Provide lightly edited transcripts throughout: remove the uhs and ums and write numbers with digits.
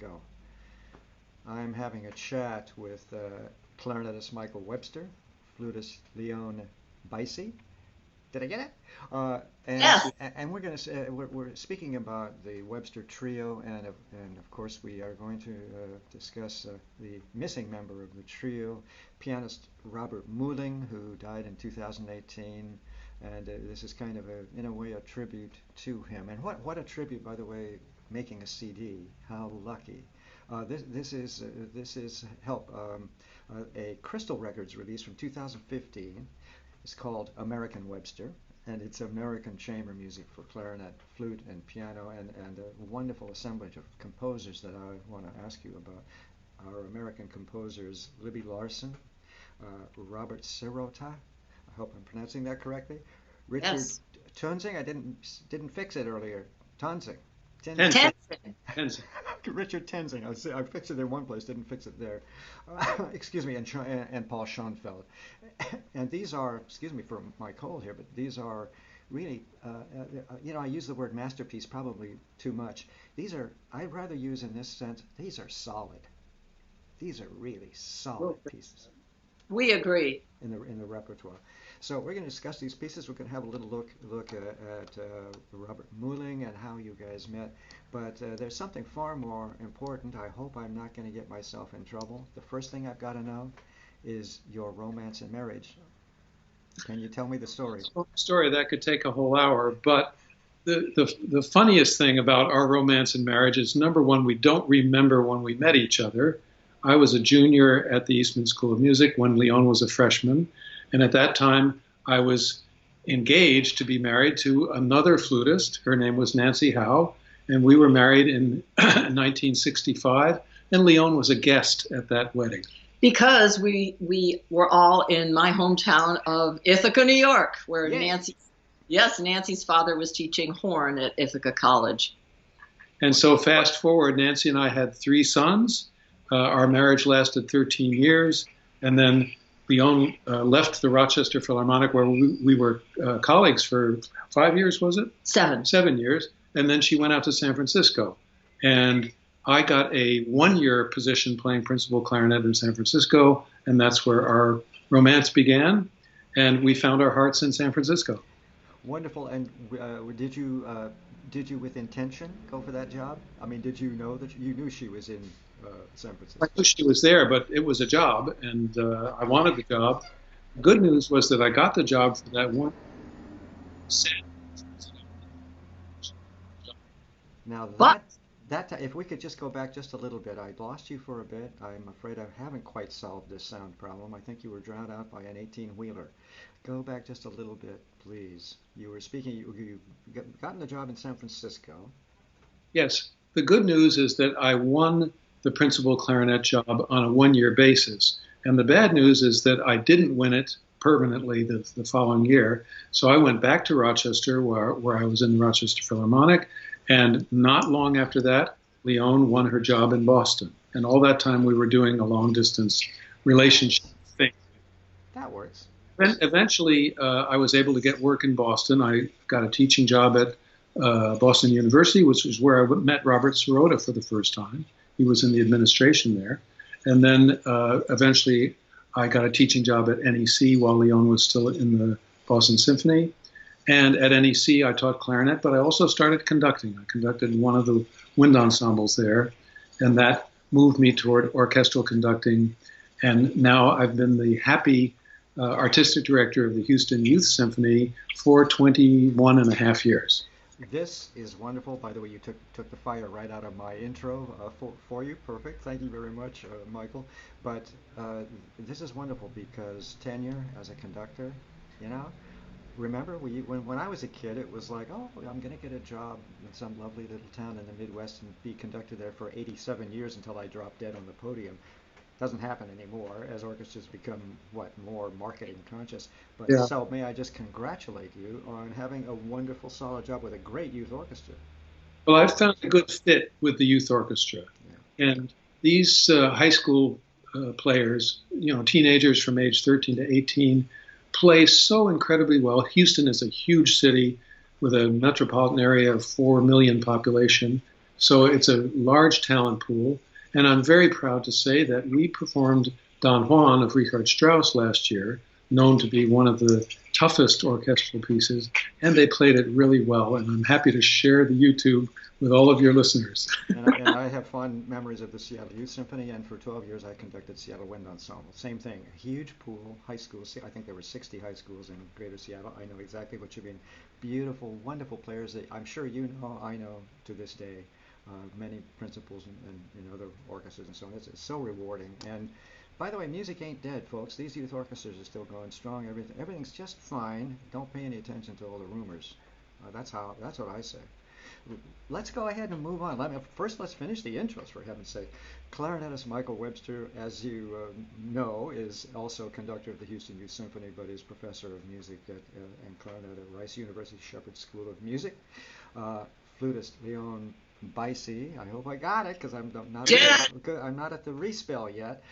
Francisco. I'm having a chat with clarinetist Michael Webster, flutist Leone buyse. Did I get it? Yes. And we're speaking about the Webster trio, and of course we are going to discuss the missing member of the trio, pianist Robert Muhling, who died in 2018, and this is kind of in a way a tribute to him. And what a tribute, by the way, making a CD. How lucky! This is help a Crystal Records release from 2015. It's called American Webster, and it's American chamber music for clarinet, flute, and piano, and a wonderful assemblage of composers that I want to ask you about. Our American composers, Libby Larsen, Robert Sirota, I hope I'm pronouncing that correctly, Richard Yes. Tonsing, I didn't fix it earlier, Tonsing, Tenzin. Tension. Tenzin. Richard Tenzing. I fixed it in one place, didn't fix it there. Excuse me, and Paul Schoenfeld. And these are, excuse me for my cold here, but these are really, I use the word masterpiece probably too much. These are, I'd rather use in this sense, these are solid. These are really solid pieces We agree. in the repertoire. So we're going to discuss these pieces. We're going to have a little look at Robert Muhling and how you guys met. But there's something far more important. I hope I'm not going to get myself in trouble. The first thing I've got to know is your romance and marriage. Can you tell me the story? Story that could take a whole hour, but the funniest thing about our romance and marriage is, number one, we don't remember when we met each other. I was a junior at the Eastman School of Music when Leon was a freshman, and at that time I was engaged to be married to another flutist. Her name was Nancy Howe, and we were married in 1965, and Leon was a guest at that wedding. Because we were all in my hometown of Ithaca, New York, where Yay. Nancy's father was teaching horn at Ithaca College. And so fast forward, Nancy and I had 3 sons. Our marriage lasted 13 years, and then Leon left the Rochester Philharmonic, where we were colleagues for 5 years, was it? 7. 7 years. And then she went out to San Francisco. And I got a 1-year position playing principal clarinet in San Francisco, and that's where our romance began. And we found our hearts in San Francisco. Wonderful. And did you with intention go for that job? I mean, did you know that you knew she was in San I Francisco? knew she was there, but it was a job, and I wanted the job. Good news was that I got the job for that one. Now But if we could just go back just a little bit, I lost you for a bit. I'm afraid I haven't quite solved this sound problem. I think you were drowned out by an 18-wheeler. Go back just a little bit, please. You were speaking, you gotten the job in San Francisco. Yes, the good news is that I won the principal clarinet job on a 1-year basis. And the bad news is that I didn't win it permanently the following year. So I went back to Rochester, where I was in the Rochester Philharmonic. And not long after that, Leon won her job in Boston. And all that time we were doing a long-distance relationship thing. That works. Then eventually, I was able to get work in Boston. I got a teaching job at Boston University, which was where I met Robert Sirota for the first time. He was in the administration there. And then eventually, I got a teaching job at NEC while Leon was still in the Boston Symphony. And at NEC, I taught clarinet, but I also started conducting. I conducted one of the wind ensembles there, and that moved me toward orchestral conducting. And now I've been the happy artistic director of the Houston Youth Symphony for 21 and a half years. This is wonderful. By the way, you took the fire right out of my intro for you. Perfect. Thank you very much, Michael. But this is wonderful because tenure as a conductor, you know, remember when I was a kid, it was like, oh, I'm going to get a job in some lovely little town in the Midwest and be conductor there for 87 years until I drop dead on the podium. Doesn't happen anymore as orchestras become more marketing conscious. But Yeah. so may I just congratulate you on having a wonderful solid job with a great youth orchestra. Well, I've found a good fit with the youth orchestra. Yeah. And these high school players, teenagers from age 13 to 18, play so incredibly well. Houston is a huge city with a metropolitan area of 4 million population. So it's a large talent pool. And I'm very proud to say that we performed Don Juan of Richard Strauss last year, known to be one of the toughest orchestral pieces, and they played it really well. And I'm happy to share the YouTube with all of your listeners. And I have fond memories of the Seattle Youth Symphony, and for 12 years I conducted Seattle Wind Ensemble. Same thing, a huge pool, high schools. I think there were 60 high schools in Greater Seattle. I know exactly what you mean. Beautiful, wonderful players that I'm sure you know, I know to this day. Many principals and other orchestras and so on. It's so rewarding. And by the way, music ain't dead, folks. These youth orchestras are still going strong. Everything's just fine. Don't pay any attention to all the rumors. That's what I say. Let's go ahead and move on. First, let's finish the intros, for heaven's sake. Clarinetist Michael Webster, as you know, is also conductor of the Houston Youth Symphony, but is professor of music and clarinet at Rice University Shepherd School of Music. Flutist Leone buyse. I hope I got it because I'm not at the respell yet.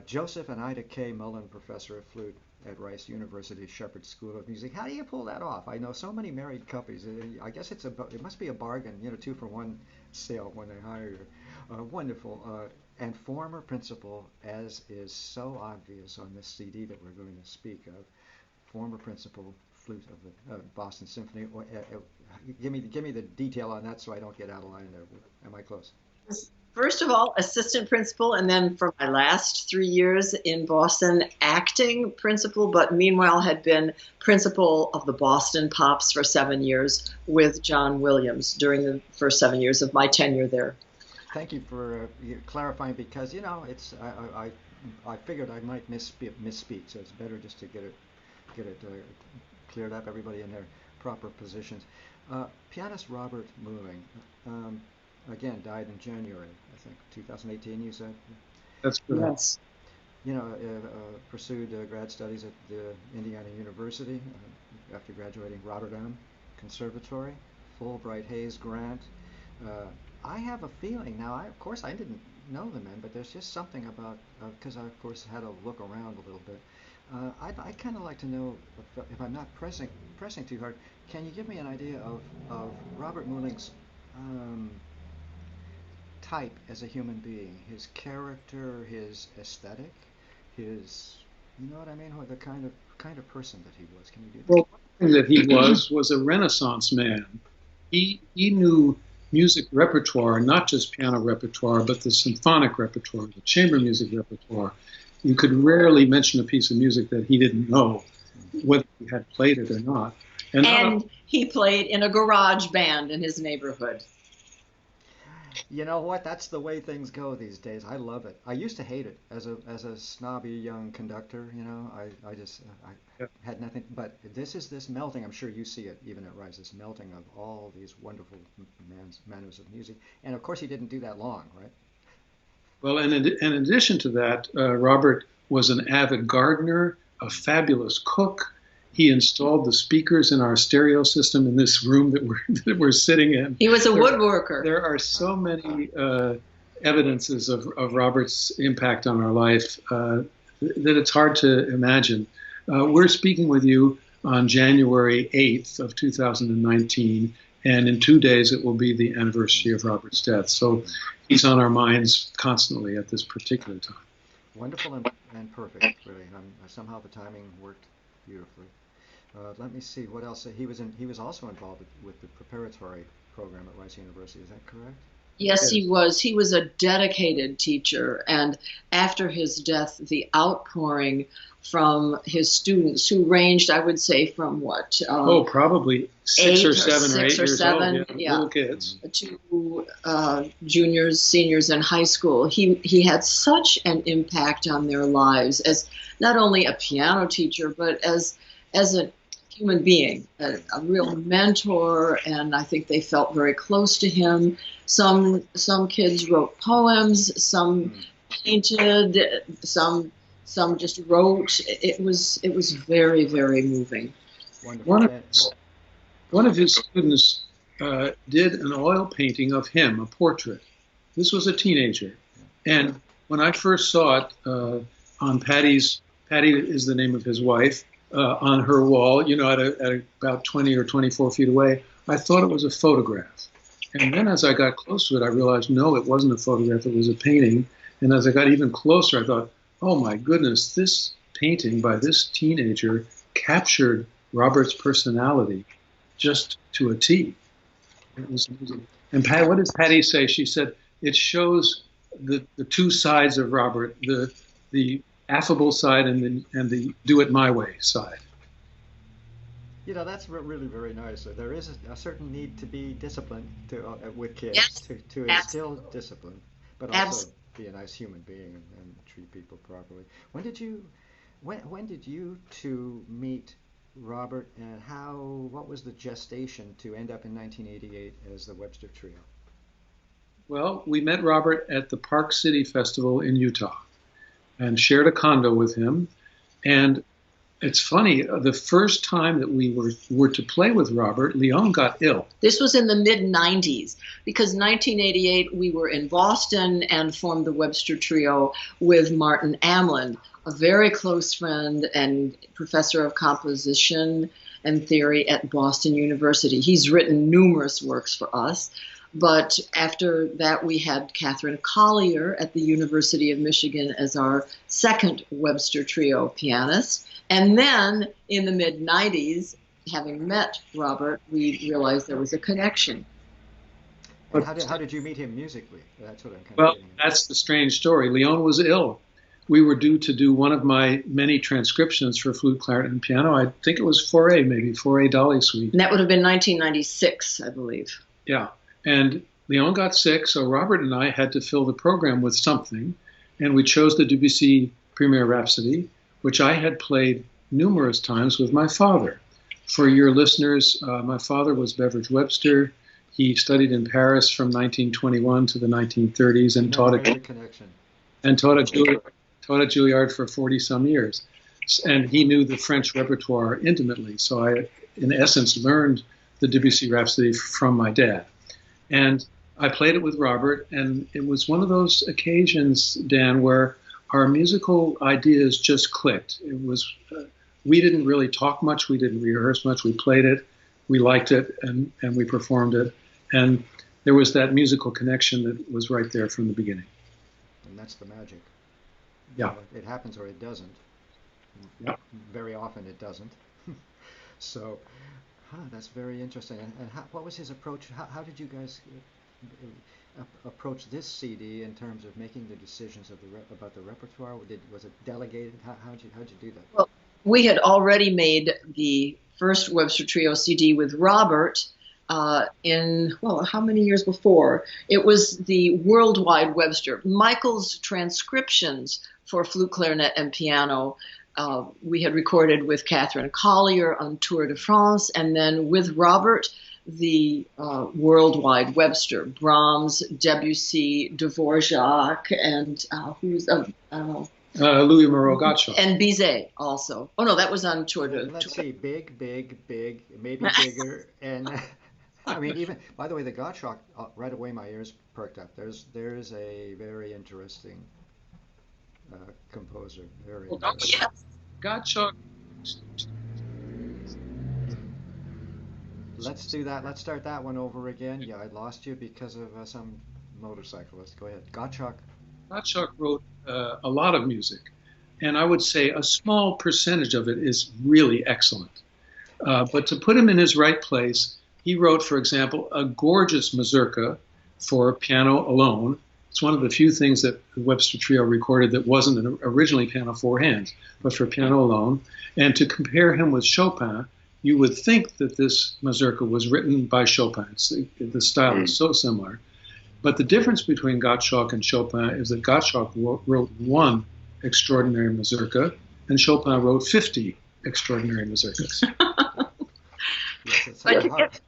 Joseph and Ida K. Mullen, professor of flute at Rice University Shepherd School of Music. How do you pull that off? I know so many married couples. I guess it must be a bargain, 2-for-1 sale when they hire you. Wonderful. And former principal, as is so obvious on this CD that we're going to speak of, former principal flute of the Boston Symphony. Give me the detail on that so I don't get out of line there. Am I close? First of all, assistant principal, and then for my last 3 years in Boston, acting principal, but meanwhile had been principal of the Boston Pops for 7 years with John Williams during the first 7 years of my tenure there. Thank you for clarifying, because it's I figured I might misspeak, so it's better just to get it cleared up. Everybody in their proper positions. Pianist Robert Muhling, again, died in January, I think, 2018. You said. That's correct. Yes. Pursued grad studies at the Indiana University after graduating Rotterdam Conservatory, Fulbright Hayes grant. I have a feeling now. Of course, I didn't know the men, but there's just something about because I, of course, had to look around a little bit. I'd kind of like to know, if I'm not pressing too hard, can you give me an idea of Robert Muhling's type as a human being, his character, his aesthetic, his, you know what I mean, or the kind of person that he was? Can you do that? Well, one thing that he was a Renaissance man. He knew music repertoire, not just piano repertoire, but the symphonic repertoire, the chamber music repertoire. You could rarely mention a piece of music that he didn't know, whether he had played it or not. And he played in a garage band in his neighborhood. You know what? That's the way things go these days. I love it. I used to hate it as a snobby young conductor. I had nothing. But this melting. I'm sure you see it even at Rice. This melting of all these wonderful manners of music. And of course, he didn't do that long, right? Well, and in addition to that, Robert was an avid gardener, a fabulous cook. He installed the speakers in our stereo system in this room that we're sitting in. He was a woodworker. There are so many evidences of Robert's impact on our life that it's hard to imagine. We're speaking with you on January 8th of 2019, and in 2 days it will be the anniversary of Robert's death. So he's on our minds constantly at this particular time. Wonderful and perfect, really. Somehow the timing worked beautifully. Let me see what else. He was also involved with the preparatory program at Rice University. Is that correct? Yes, he was. He was a dedicated teacher, and after his death, the outpouring from his students, who ranged, I would say, from what? Probably six or seven years old, little kids, to juniors, seniors in high school. He had such an impact on their lives as not only a piano teacher, but as a human being, a real mentor, and I think they felt very close to him. Some kids wrote poems, some painted, some just wrote. It was very, very moving. One of his students did an oil painting of him, a portrait. This was a teenager, and when I first saw it on Patty is the name of his wife, on her wall, at about 20 or 24 feet away, I thought it was a photograph. And then as I got close to it, I realized, no, it wasn't a photograph, it was a painting. And as I got even closer, I thought, oh my goodness, this painting by this teenager captured Robert's personality just to a T. It was amazing. And Pat, what did Patty say? She said, it shows the two sides of Robert, the affable side and the do it my way side. You know, that's really very nice. There is a certain need to be disciplined with kids, Yes, to instill discipline, but also be a nice human being and treat people properly. When did you two meet Robert, and what was the gestation to end up in 1988 as the Webster Trio? Well, we met Robert at the Park City Festival in Utah and shared a condo with him. And it's funny, the first time that we were to play with Robert, Leone got ill. This was in the mid-90s, because 1988 we were in Boston and formed the Webster Trio with Martin Amlin, a very close friend and professor of composition and theory at Boston University. He's written numerous works for us. But after that, we had Catherine Collier at the University of Michigan as our second Webster Trio pianist. And then in the mid-90s, having met Robert, we realized there was a connection. And how did you meet him musically? That's what I'm kind Well, of getting at. that's the strange story. Leone was ill. We were due to do one of my many transcriptions for flute, clarinet, and piano. I think it was 4A, maybe 4A Dolly Suite. And that would have been 1996, I believe. Yeah. And Leone got sick, so Robert and I had to fill the program with something. And we chose the Debussy Premier Rhapsody, which I had played numerous times with my father. For your listeners, my father was Beveridge Webster. He studied in Paris from 1921 to the 1930s and taught at Juilliard for 40-some years. And he knew the French repertoire intimately. So I, in essence, learned the Debussy Rhapsody from my dad. And I played it with Robert, and it was one of those occasions, Dan, where our musical ideas just clicked. It was, we didn't really talk much, we didn't rehearse much, we played it, we liked it, and we performed it. And there was that musical connection that was right there from the beginning. And that's the magic. Yeah. It happens or it doesn't. Yeah. Very often it doesn't. So, that's very interesting. And what was his approach? How did you guys approach this CD in terms of making the decisions about the repertoire? Was it delegated? How'd you do that? Well, we had already made the first Webster Trio CD with Robert how many years before? It was the Worldwide Webster. Michael's transcriptions for flute, clarinet, and piano we had recorded with Catherine Collier on Tour de France, and then with Robert, the Worldwide Webster, Brahms, Debussy, Dvorak, and Louis Moreau Gottschalk. And Bizet also. Oh no, that was on Tour de. Let's see, big, maybe bigger, and I mean, even by the way, the Gottschalk, right away my ears perked up. There's a very interesting composer. Very interesting. Yes. Gottschalk. Let's do that. Let's start that one over again. Yeah, I lost you because of some motorcyclist. Go ahead. Gottschalk. Gottschalk wrote a lot of music, and I would say a small percentage of it is really excellent. But to put him in his right place, he wrote, for example, a gorgeous mazurka for piano alone. It's one of the few things that the Webster Trio recorded that wasn't originally piano four hands, but for piano alone. And to compare him with Chopin, you would think that this mazurka was written by Chopin. The style is so similar. But the difference between Gottschalk and Chopin is that Gottschalk wrote one extraordinary mazurka, and Chopin wrote 50 extraordinary mazurkas. Yes, it's hard.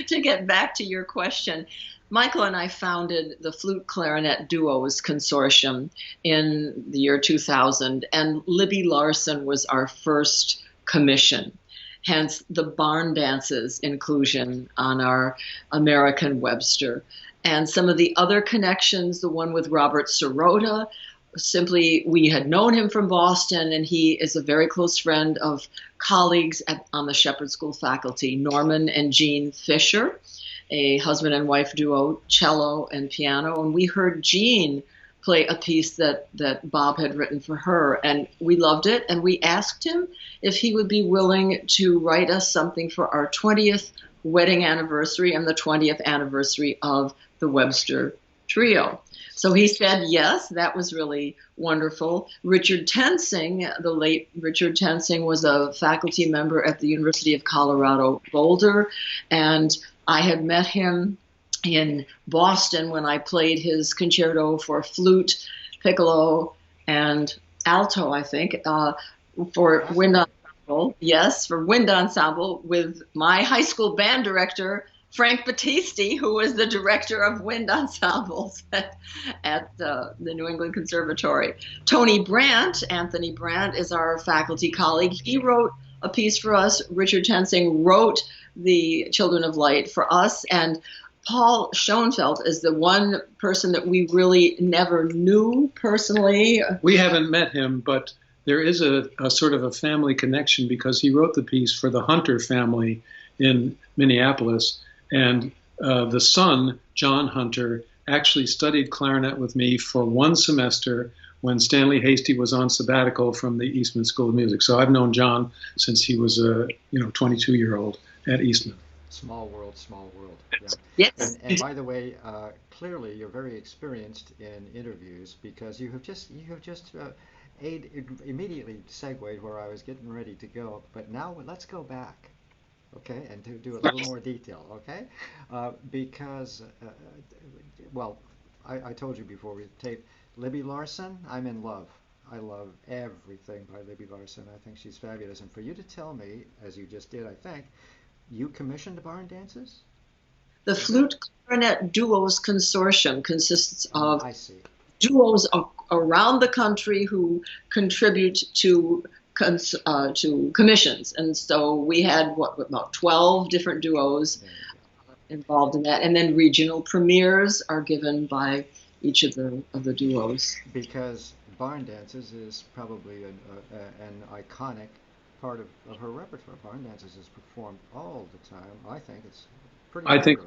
To get back to your question, Michael and I founded the Flute Clarinet Duos Consortium in the year 2000, and Libby Larson was our first commission. Hence the barn dances inclusion on our American Webster. And some of the other connections, the one with Robert Sirota, simply we had known him from Boston, and he is a very close friend of colleagues on the Shepherd School faculty, Norman and Jean Fisher. a husband and wife duo, cello and piano, and we heard Jean play a piece that Bob had written for her, and we loved it, and we asked him if he would be willing to write us something for our 20th wedding anniversary and the 20th anniversary of the Webster Trio. So he said yes. That was really wonderful. Richard Tensing, the late Richard Tensing, was a faculty member at the University of Colorado Boulder, and I had met him in Boston when I played his concerto for flute, piccolo, and alto, I think, for wind ensemble. Yes, for wind ensemble with my high school band director, Frank Battisti, who was the director of wind ensembles at the New England Conservatory. Anthony Brandt, is our faculty colleague. He wrote a piece for us. Richard Tensing wrote the Children of Light for us, and Paul Schoenfeld is the one person that we really never knew personally. We haven't met him, but there is a sort of a family connection because he wrote the piece for the Hunter family in Minneapolis. And the son, John Hunter, actually studied clarinet with me for one semester when Stanley Hasty was on sabbatical from the Eastman School of Music. So I've known John since he was a 22-year-old at Eastman. Small world, small world. Yeah. Yes. And by the way, clearly you're very experienced in interviews because you have just immediately segued where I was getting ready to go. But now let's go back, okay, and to do a little more detail, okay? Because, well, I told you before we taped, Libby Larsen, I'm in love. I love everything by Libby Larsen. I think she's fabulous. And for you to tell me, as you just did, I think, you commissioned barn dances? The Flute Clarinet Duos Consortium consists of I see. duos around the country who contribute to commissions. And so we had, about 12 different duos involved in that. And then regional premieres are given by each of the duos. Because barn dances is probably an iconic part of her repertoire. Barn dances is performed all the time. I think it's pretty. I think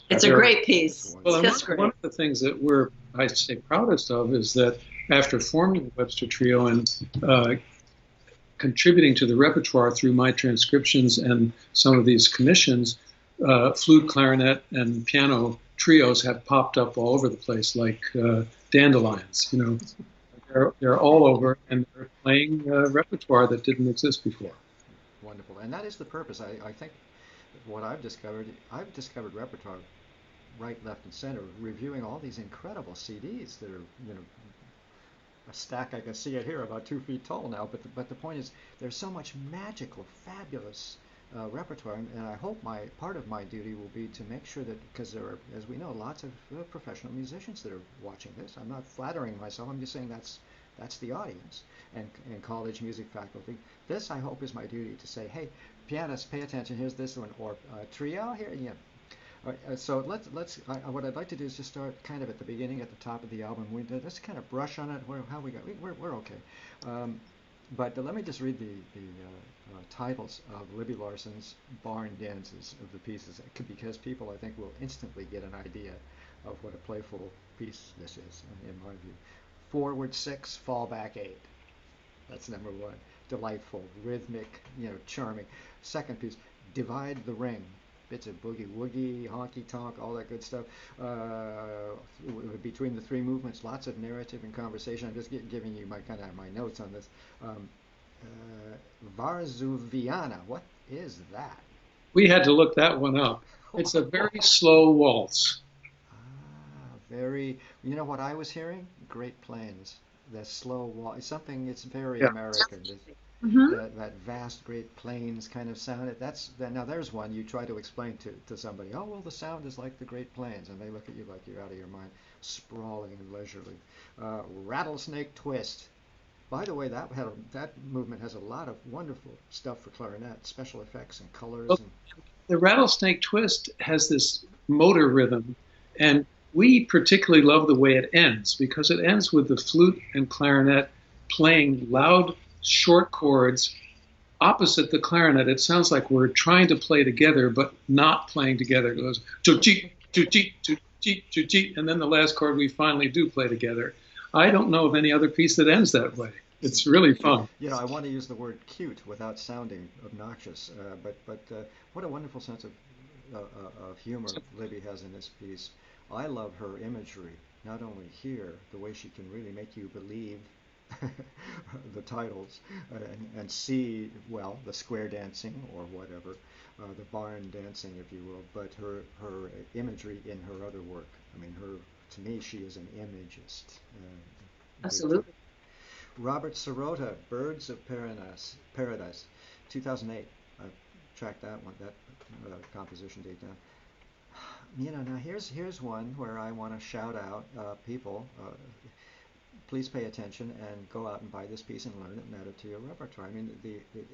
it's a great piece. Well, one of the things that we're, I'd say, proudest of is that after forming the Webster Trio and contributing to the repertoire through my transcriptions and some of these commissions, flute, clarinet, and piano trios have popped up all over the place like dandelions. They're all over, and they're playing repertoire that didn't exist before. Wonderful, and that is the purpose. I think what I've discovered repertoire right, left, and center, reviewing all these incredible CDs that are, a stack. I can see it here, about 2 feet tall now. But the point is, there's so much magical, fabulous repertoire, and I hope part of my duty will be to make sure that, because there are, as we know, lots of professional musicians that are watching this. I'm not flattering myself. I'm just saying that's the audience, and college music faculty. This, I hope, is my duty to say, hey, pianists, pay attention. Here's this one, or trio here. Yeah. All right, so let's. What I'd like to do is just start kind of at the beginning, at the top of the album. Let's kind of brush on it. How we got? We're okay. But let me just read the titles of Libby Larsen's barn dances of the pieces, because people, I think, will instantly get an idea of what a playful piece this is, in my view. Forward 6, fall back 8. That's number 1. Delightful, rhythmic, charming. Second piece, divide the ring. Bits of boogie woogie, honky tonk, all that good stuff. Between the 3 movements, lots of narrative and conversation. I'm just giving you my notes on this. Varzuviana, what is that? We had to look that one up. It's a very slow waltz. Very. You know what I was hearing? Great Plains. The slow waltz. Something. It's very American. Mm-hmm. That vast Great Plains kind of sound. Now there's one you try to explain to somebody. Oh, well, the sound is like the Great Plains, and they look at you like you're out of your mind. Sprawling and leisurely. Rattlesnake Twist. By the way, that movement has a lot of wonderful stuff for clarinet, special effects and colors. Well, the Rattlesnake Twist has this motor rhythm, and we particularly love the way it ends, because it ends with the flute and clarinet playing loud, short chords opposite the clarinet, it sounds like we're trying to play together, but not playing together. It goes choo-chee, choo-chee, choo-chee, choo-chee, and then the last chord we finally do play together. I don't know of any other piece that ends that way. It's really fun. You know, I want to use the word cute without sounding obnoxious, but what a wonderful sense of humor Libby has in this piece. I love her imagery, not only here, the way she can really make you believe the titles and see, well, the square dancing or whatever, the barn dancing, if you will, but her imagery in her other work. I mean, to me, she is an imagist. Absolutely. Robert Sirota, Birds of Paradise, 2008. I tracked that one, that composition date down. You know, now here's one where I want to shout out people. Please pay attention and go out and buy this piece and learn it and add it to your repertoire. I mean,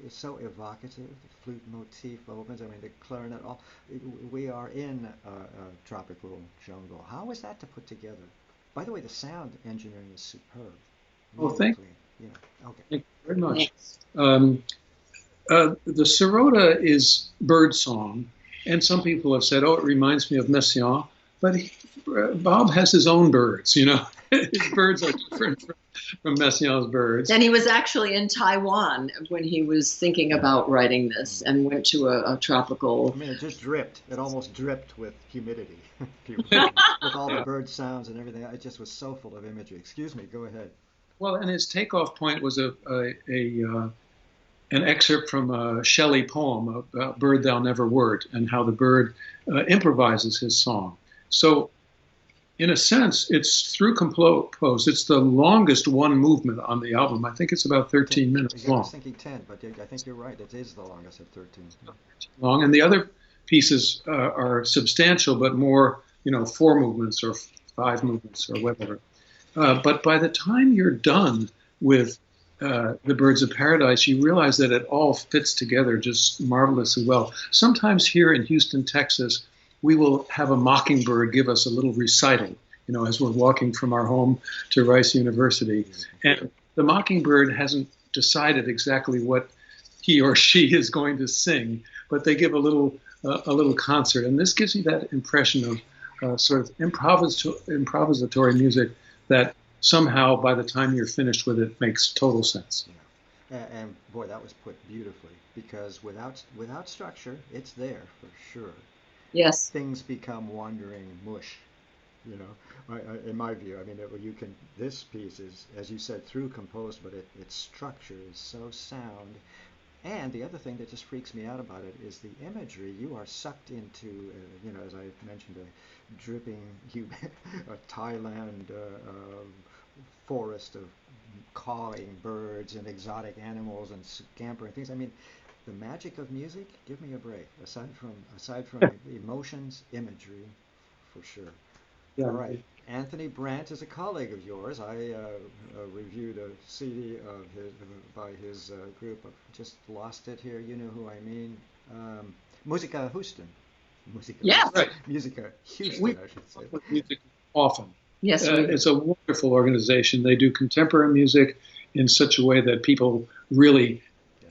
it's so evocative. The flute motif opens. I mean, the clarinet. We are in a tropical jungle. How was that to put together? By the way, the sound engineering is superb. Well, thank you. Okay. Thank you very much. The Sirota is bird song, and some people have said, "Oh, it reminds me of Messiaen," but Bob has his own birds. You know, his birds are different from Messiaen's birds. And he was actually in Taiwan when he was thinking about writing this, and went to a tropical. I mean, it just dripped. It almost dripped with humidity, with all the bird sounds and everything. It just was so full of imagery. Excuse me. Go ahead. Well, and his takeoff point was an excerpt from a Shelley poem about "Bird Thou Never Wert" and how the bird improvises his song. So, in a sense, it's through compose. It's the longest one movement on the album. I think it's about 13 minutes long. I was thinking 10, but I think you're right. It is the longest at 13. Long, and the other pieces are substantial, but more, 4 movements or 5 movements or whatever. But by the time you're done with the Birds of Paradise, you realize that it all fits together just marvelously well. Sometimes here in Houston, Texas, we will have a mockingbird give us a little recital, as we're walking from our home to Rice University. And the mockingbird hasn't decided exactly what he or she is going to sing, but they give a little concert. And this gives me that impression of sort of improvisatory music that somehow, by the time you're finished with it, makes total sense. Yeah. And boy, that was put beautifully, because without structure, it's there for sure. Yes. Things become wandering mush, in my view. I mean, this piece is, as you said, through composed, but its structure is so sound. And the other thing that just freaks me out about it is the imagery. You are sucked into, as I mentioned, a dripping a Thailand forest of cawing birds and exotic animals and scampering things. I mean, the magic of music, give me a break. Aside from emotions, imagery, for sure. Yeah. All right. Anthony Brandt is a colleague of yours. I reviewed a CD by his group. I've just lost it here. You know who I mean. Musica Houston. Yes. Right. Musica Houston, I should say. With music often. Yes. It's a wonderful organization. They do contemporary music in such a way that people really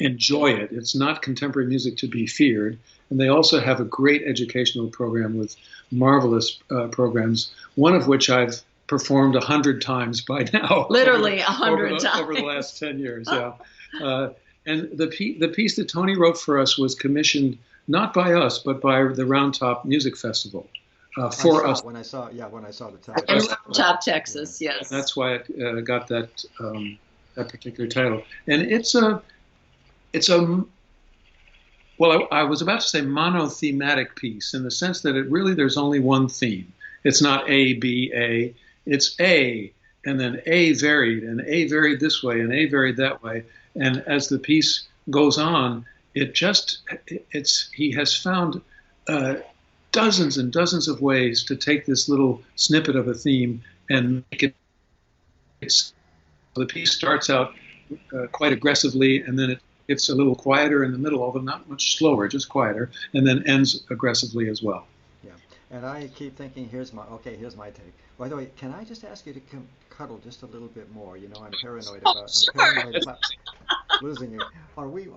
enjoy it. It's not contemporary music to be feared. And they also have a great educational program with marvelous programs, one of which I've performed 100 times by now. Literally 100 times. Over the last 10 years, yeah. And the piece that Tony wrote for us was commissioned not by us, but by the Round Top Music Festival. For us. When I saw the title. In Round Top, Texas, yes. That's why it got that particular title. And it's a well, I was about to say monothematic piece in the sense that there's only one theme. It's not A, B, A. It's A, and then A varied, and A varied this way, and A varied that way. And as the piece goes on, he has found dozens and dozens of ways to take this little snippet of a theme and make it. The piece starts out quite aggressively, and then it gets a little quieter in the middle, although not much slower, just quieter, and then ends aggressively as well. Yeah, and I keep thinking, here's my take. By the way, can I just ask you to cuddle just a little bit more? I'm paranoid about losing you. Are we?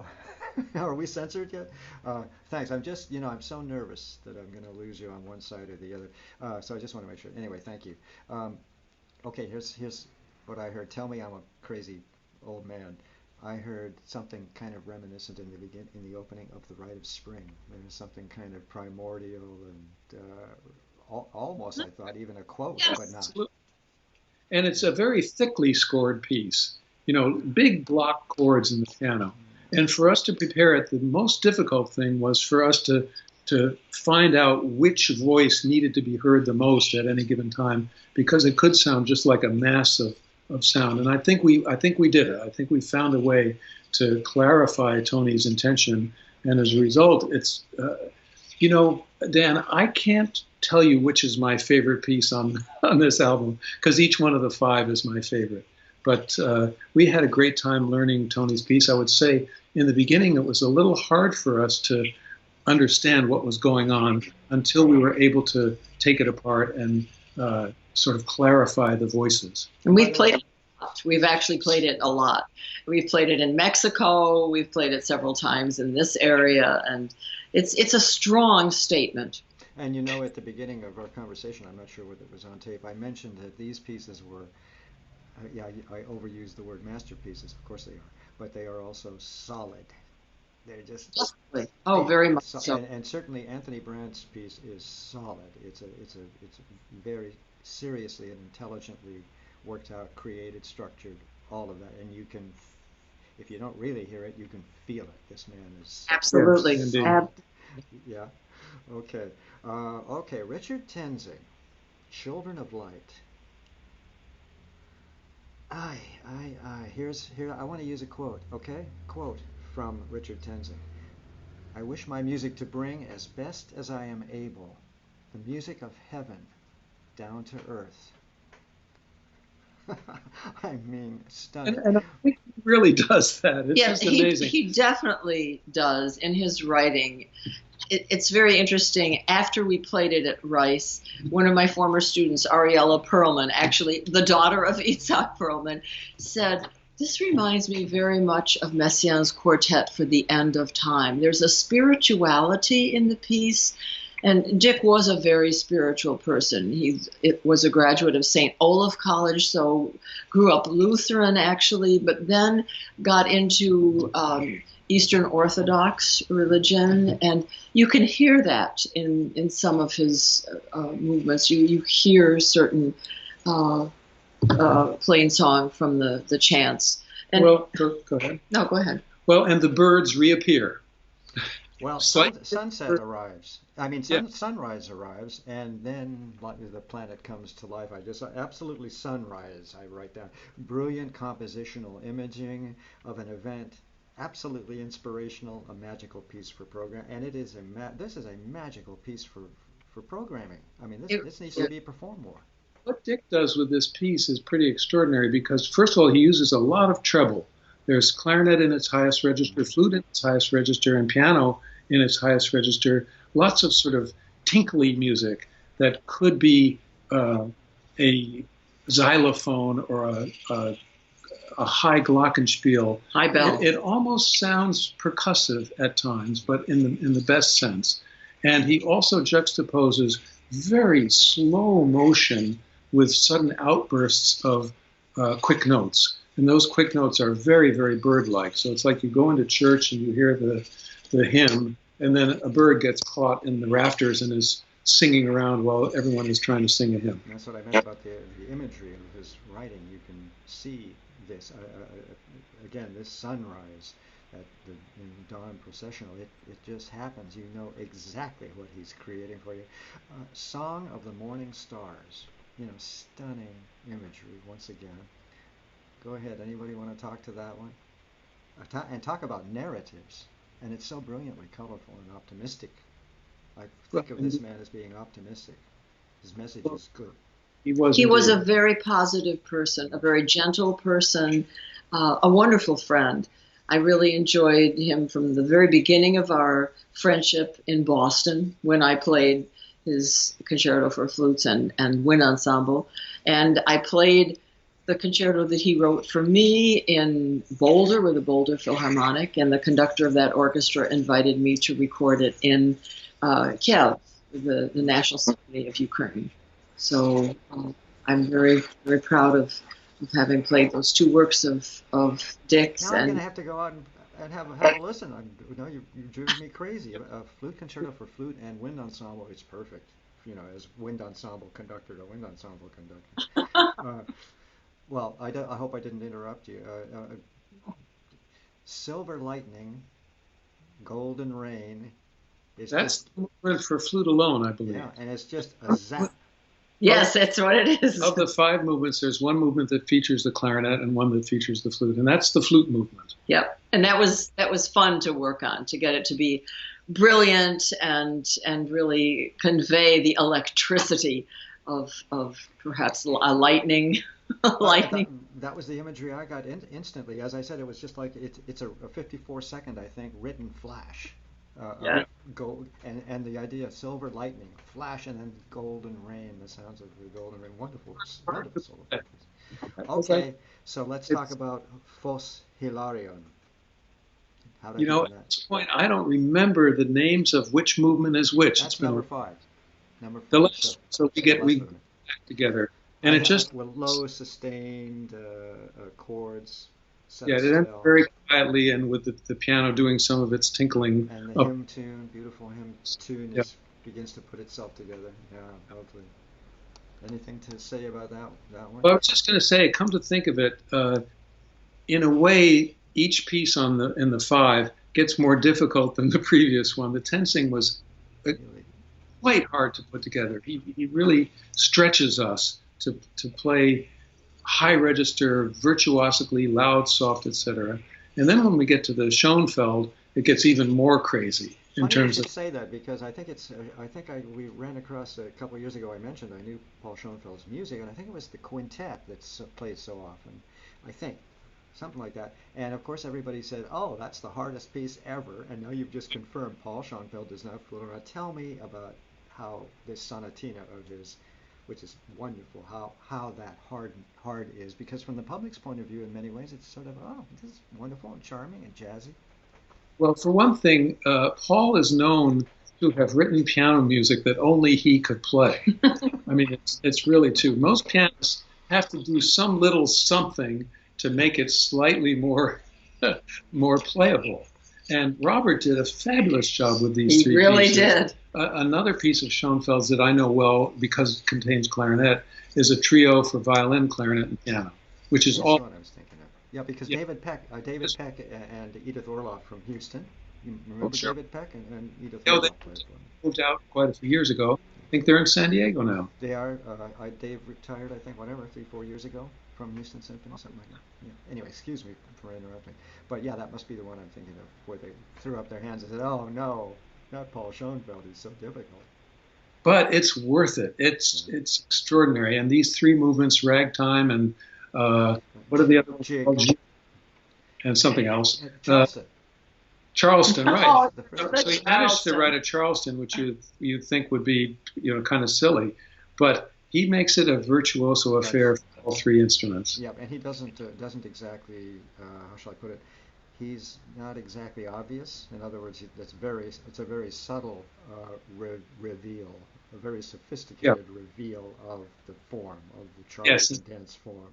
Are we censored yet? Thanks. I'm just, I'm so nervous that I'm going to lose you on one side or the other. So I just want to make sure. Anyway, thank you. Um, okay, here's what I heard. Tell me I'm a crazy old man. I heard something kind of reminiscent in the opening of the Rite of Spring. There was something kind of primordial and almost, I thought, even a quote, but Yes. not. And it's a very thickly scored piece, big block chords in the piano. And for us to prepare it, the most difficult thing was for us to find out which voice needed to be heard the most at any given time, because it could sound just like a mass of sound. And I think we did it. I think we found a way to clarify Tony's intention. And as a result, it's, Dan, I can't tell you which is my favorite piece on this album, because each one of the five is my favorite. But we had a great time learning Tony's piece. I would say in the beginning it was a little hard for us to understand what was going on until we were able to take it apart and sort of clarify the voices. And we've played it a lot. We've actually played it a lot. We've played it in Mexico. We've played it several times in this area, and it's a strong statement. And at the beginning of our conversation, I'm not sure whether it was on tape, I mentioned that these pieces were, I overused the word masterpieces, of course they are, but they are also solid. They're just very much so. And certainly Anthony Brandt's piece is solid. It's very seriously and intelligently worked out, created, structured, all of that. And you can, if you don't really hear it, you can feel it. This man is absolutely. Yeah. Okay. Okay. Richard Tenzing, Children of Light. Here. I want to use a quote. Okay. Quote from Richard Tenzing. I wish my music to bring, as best as I am able, the music of heaven down to earth. I mean, stunning. And I think he really does that. It's just amazing. He definitely does in his writing. It's very interesting. After we played it at Rice, one of my former students, Ariella Perlman, actually the daughter of Itzhak Perlman, said, this reminds me very much of Messiaen's quartet for the end of time. There's a spirituality in the piece. And Dick was a very spiritual person. He was a graduate of St. Olaf College, so grew up Lutheran actually, but then got into Eastern Orthodox religion. And you can hear that in some of his movements. You hear certain plain song from the chants. And, well, go ahead. No, go ahead. Well, and the birds reappear. Well, sunset arrives. I mean, sunrise arrives, and then the planet comes to life. Absolutely sunrise, I write down. Brilliant compositional imaging of an event, absolutely inspirational, a magical piece for program. And it is this is a magical piece for programming. I mean, this needs to be performed more. What Dick does with this piece is pretty extraordinary because, first of all, he uses a lot of treble. There's clarinet in its highest register, flute in its highest register, and piano in its highest register. Lots of sort of tinkly music that could be a xylophone or a high glockenspiel. High bell. It almost sounds percussive at times, but in the best sense. And he also juxtaposes very slow motion with sudden outbursts of quick notes. And those quick notes are very, very bird-like. So it's like you go into church and you hear the hymn, and then a bird gets caught in the rafters and is singing around while everyone is trying to sing a hymn. And that's what I meant about the imagery of his writing. You can see this. Again, this sunrise in dawn processional, it just happens. You know exactly what he's creating for you. Song of the Morning Stars. Stunning imagery once again. Go ahead. Anybody want to talk to that one? And talk about narratives. And it's so brilliantly colorful and optimistic. I think of this man as being optimistic. His message is good. He was a very positive person, a very gentle person, a wonderful friend. I really enjoyed him from the very beginning of our friendship in Boston when I played his concerto for flutes and wind ensemble. And I played the concerto that he wrote for me in Boulder with the Boulder Philharmonic, and the conductor of that orchestra invited me to record it in Kiev, the National Symphony of Ukraine. So I'm very, very proud of having played those two works of Dick's. Now I'm going And to have to go out and have a listen. You're driving me crazy. A flute concerto for flute and wind ensemble is perfect. As wind ensemble conductor to wind ensemble conductor. Well, I hope I didn't interrupt you. Silver Lightning, Golden Rain is That's just, the movement for flute alone, I believe. yeah, and it's just a zap. yes, that's what it is. Of the 5 movements, there's one movement that features the clarinet and one that features the flute, and that's the flute movement. Yep, and that was fun to work on, to get it to be brilliant and really convey the electricity of perhaps a lightning. Lightning. That was the imagery I got instantly. As I said, it was just like it's a 54-second, I think, written flash. Yeah. Gold and the idea of silver lightning, flash, and then golden rain. The sounds of the golden rain. Wonderful, wonderful solo. Okay, so let's talk about Fos Hilarion. How did I do At that? this point, I don't remember the names of which movement is which. That's number 5. Number 5. The last, so we get back together, and it just with low sustained chords. Yeah, it ends very quietly, and with the piano doing some of its tinkling. And the hymn tune, beautiful hymn tune, begins to put itself together. Yeah, lovely. Anything to say about that one? Well, I was just going to say, come to think of it, in a way, each piece in the 5 gets more difficult than the previous one. The tensing was quite hard to put together. He really stretches us to play high register, virtuosically, loud, soft, etc. And then when we get to the Schoenfeld, it gets even more crazy in terms of. Say that because I think we ran across a couple of years ago. I mentioned I knew Paul Schoenfeld's music, and I think it was the quintet that's played so often. I think something like that. And of course, everybody said, "Oh, that's the hardest piece ever." And now you've just confirmed Paul Schoenfeld does not fool around. Tell me about how this sonatina of his, which is wonderful, how that hard is, because from the public's point of view, in many ways, it's sort of, oh, this is wonderful and charming and jazzy. Well, for one thing, Paul is known to have written piano music that only he could play. I mean, it's really true. Most pianists have to do some little something to make it slightly more playable. And Robert did a fabulous job with these 3 pieces. He really did. Another piece of Schoenfeld's that I know well because it contains clarinet is a trio for violin, clarinet, and piano, which is all. That's what I was thinking of. Yeah, because David Peck and Edith Orloff from Houston. You remember David Peck and Edith Orloff played for him. Moved out quite a few years ago. I think they're in San Diego now. They are. Dave retired, I think, 3-4 years ago from Houston Symphony, something like that. Yeah. Anyway, excuse me for interrupting. But yeah, that must be the one I'm thinking of, where they threw up their hands and said, "Oh no, not Paul Schoenfeld. He's so difficult." But it's worth it. It's extraordinary. And these 3 movements, ragtime and what are the other ones called? And something else. Charleston, right? So he managed to write a Charleston, which you think would be kind of silly, but he makes it a virtuoso affair for all 3 instruments. Yeah, and he doesn't exactly how shall I put it? He's not exactly obvious. In other words, it's a very subtle reveal, a very sophisticated reveal of the form, of the Charleston dance form.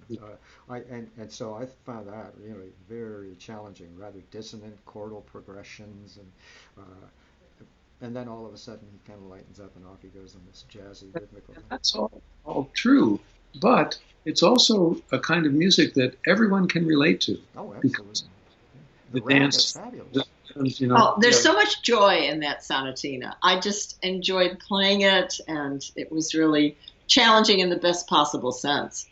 And so I found that really very challenging, rather dissonant chordal progressions, and then all of a sudden he kind of lightens up and off he goes in this jazzy rhythmical. That's all true, but it's also a kind of music that everyone can relate to. Oh, absolutely. The dance, there's so much joy in that sonatina. I just enjoyed playing it, and it was really challenging in the best possible sense.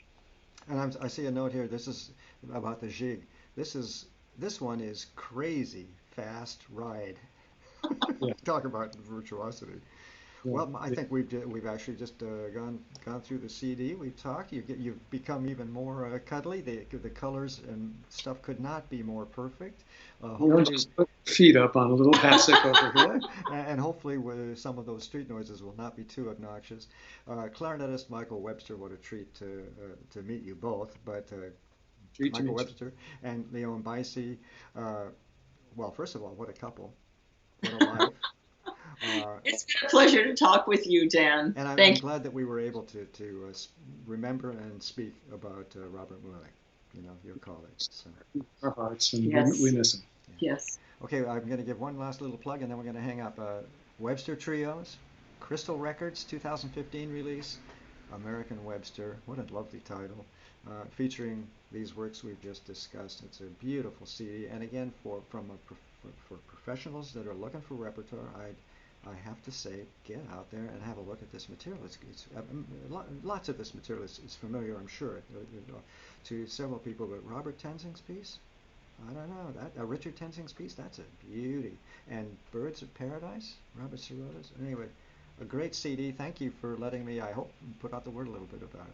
And I see a note here. This is about the jig. This one is crazy fast ride. Talk about virtuosity. Yeah. Well, I think we've actually just gone through the CD. We've talked. You've become even more cuddly. The colors and stuff could not be more perfect. Don't Hopefully, just put your feet up on a little hassock over here. and hopefully some of those street noises will not be too obnoxious. Clarinetist Michael Webster, what a treat to meet you both. But Treat to Michael meet you. Webster and Leone Buyse. Uh, well, first of all, what a couple. What a life. Uh, It's been a pleasure to talk with you, Dan. and I'm Thank you. glad that we were able to remember and speak about Robert Mueller, your colleague. So, Our hearts, and we Yes, miss him. yeah. yes. Okay, I'm going to give one last little plug, and then we're going to hang up. Webster Trios, Crystal Records, 2015 release, American Webster. What a lovely title, featuring these works we've just discussed. It's a beautiful CD, and again, for professionals that are looking for repertoire, I have to say, get out there and have a look at this material. Lots of this material is familiar, I'm sure, to several people. But Robert Tenzing's piece, I don't know, that Richard Tenzing's piece, that's a beauty. And Birds of Paradise, Robert Sirota's. Anyway, a great CD. Thank you for letting me, I hope, put out the word a little bit about it.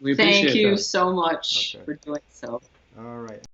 We Thank appreciate you that. so much Okay. for doing so. All right.